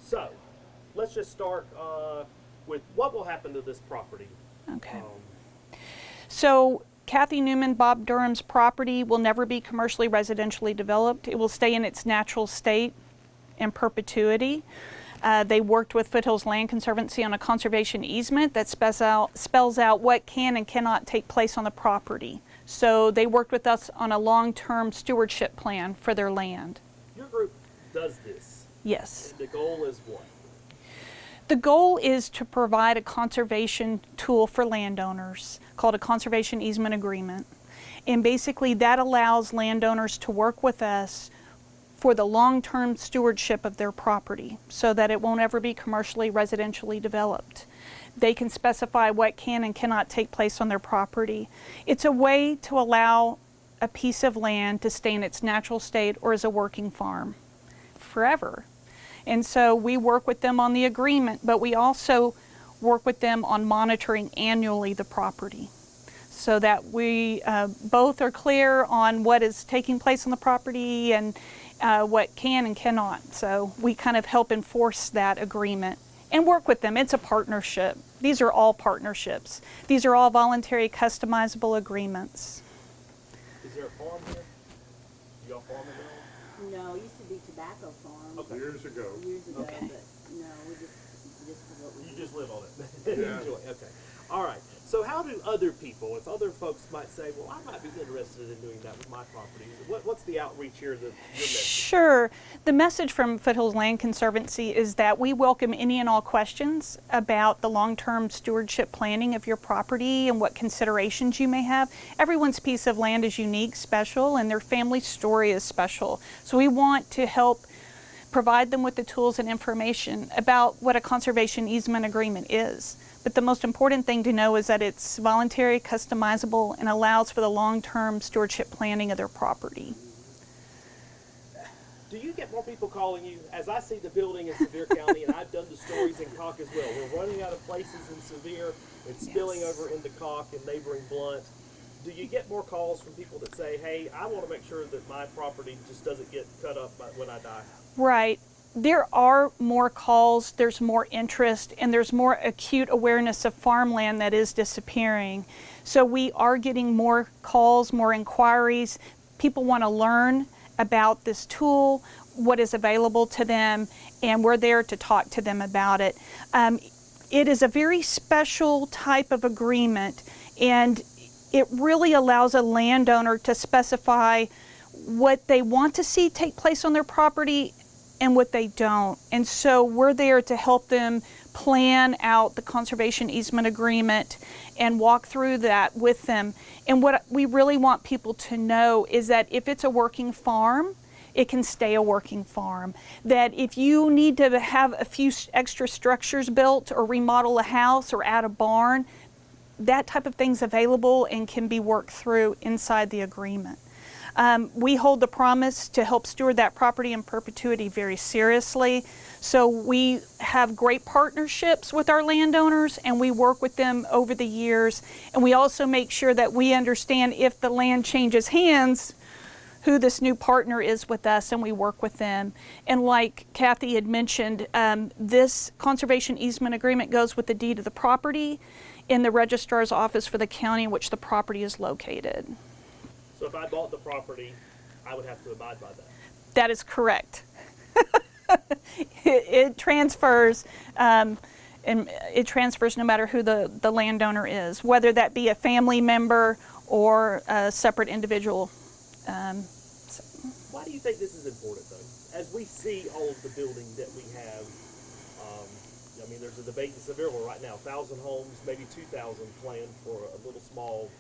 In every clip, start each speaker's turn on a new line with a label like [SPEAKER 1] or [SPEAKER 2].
[SPEAKER 1] So, let's just start with what will happen to this property.
[SPEAKER 2] Okay. So Kathy Newman, Bob Durham's property will never be commercially residentially developed. It will stay in its natural state in perpetuity. They worked with Foothills Land Conservancy on a conservation easement that spells out what can and cannot take place on the property. So they worked with us on a long-term stewardship plan for their land.
[SPEAKER 1] Your group does this.
[SPEAKER 2] Yes.
[SPEAKER 1] And the goal is what?
[SPEAKER 2] The goal is to provide a conservation tool for landowners called a conservation easement agreement. And basically that allows landowners to work with us for the long-term stewardship of their property so that it won't ever be commercially residentially developed. They can specify what can and cannot take place on their property. It's a way to allow a piece of land to stay in its natural state or as a working farm forever. And so we work with them on the agreement, but we also work with them on monitoring annually the property so that we both are clear on what is taking place on the property and what can and cannot. So we kind of help enforce that agreement and work with them. It's a partnership. These are all partnerships. These are all voluntary customizable agreements.
[SPEAKER 1] Is there a farm here? You all farm in there?
[SPEAKER 3] No, it used to be tobacco farm.
[SPEAKER 1] Okay.
[SPEAKER 4] Years ago.
[SPEAKER 3] Years ago,
[SPEAKER 2] Okay.
[SPEAKER 3] but no, we just for what we
[SPEAKER 1] You
[SPEAKER 3] do.
[SPEAKER 1] just live on it.
[SPEAKER 4] Yeah.
[SPEAKER 1] Enjoy. Okay. All right. So how do other people, if other folks might say, well, I might be interested in doing that with my property, what's the outreach here, your message?
[SPEAKER 2] Sure. The message from Foothills Land Conservancy is that we welcome any and all questions about the long-term stewardship planning of your property and what considerations you may have. Everyone's piece of land is unique, special, and their family story is special. So we want to help provide them with the tools and information about what a conservation easement agreement is. But the most important thing to know is that it's voluntary, customizable, and allows for the long-term stewardship planning of their property.
[SPEAKER 1] Do you get more people calling you? As I see the building in Sevier County, and I've done the stories in Cocke as well, we're running out of places in Sevier. It's spilling
[SPEAKER 2] Yes.
[SPEAKER 1] over into Cocke and neighboring Blunt. Do you get more calls from people that say, hey, I want to make sure that my property just doesn't get cut up when I die?
[SPEAKER 2] Right. There are more calls, there's more interest, and there's more acute awareness of farmland that is disappearing. So we are getting more calls, more inquiries. People want to learn about this tool, what is available to them, and we're there to talk to them about it. It is a very special type of agreement, and it really allows a landowner to specify what they want to see take place on their property and what they don't. And so we're there to help them plan out the conservation easement agreement and walk through that with them. And what we really want people to know is that if it's a working farm, it can stay a working farm. That if you need to have a few extra structures built or remodel a house or add a barn, that type of thing's available and can be worked through inside the agreement. We hold the promise to help steward that property in perpetuity very seriously. So we have great partnerships with our landowners and we work with them over the years. And we also make sure that we understand if the land changes hands, who this new partner is with us, and we work with them. And like Kathy had mentioned, this conservation easement agreement goes with the deed of the property in the registrar's office for the county in which the property is located.
[SPEAKER 1] So if I bought the property, I would have to abide by that.
[SPEAKER 2] That is correct. It transfers, and it transfers no matter who the landowner is, whether that be a family member or a separate individual.
[SPEAKER 1] Why do you think this is important, though? As we see all of the building that we have, I mean, there's a debate in Sevierville right now, 1,000 homes, maybe 2,000 planned for a little small,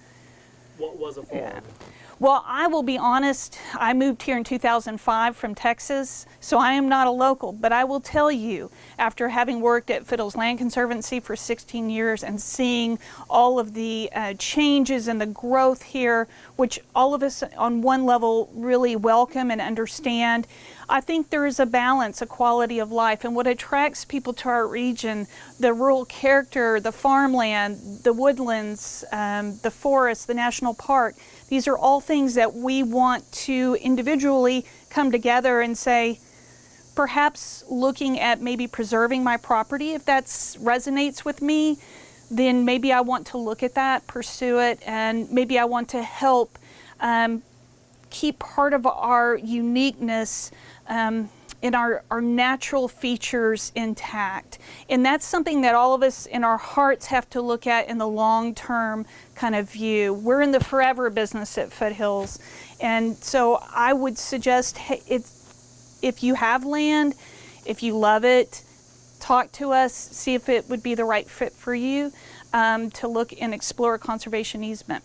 [SPEAKER 1] what was a farm.
[SPEAKER 2] Yeah. Well, I will be honest, I moved here in 2005 from Texas, so I am not a local, but I will tell you, after having worked at Foothills Land Conservancy for 16 years and seeing all of the changes and the growth here, which all of us on one level really welcome and understand, I think there is a balance, a quality of life, and what attracts people to our region, the rural character, the farmland, the woodlands, the forests, the national park, these are all things that we want to individually come together and say, perhaps looking at maybe preserving my property. If that resonates with me, then maybe I want to look at that, pursue it, and maybe I want to help keep part of our uniqueness in our natural features intact. And that's something that all of us in our hearts have to look at in the long-term kind of view. We're in the forever business at Foothills. And so I would suggest, if you have land, if you love it, talk to us, see if it would be the right fit for you, to look and explore a conservation easement.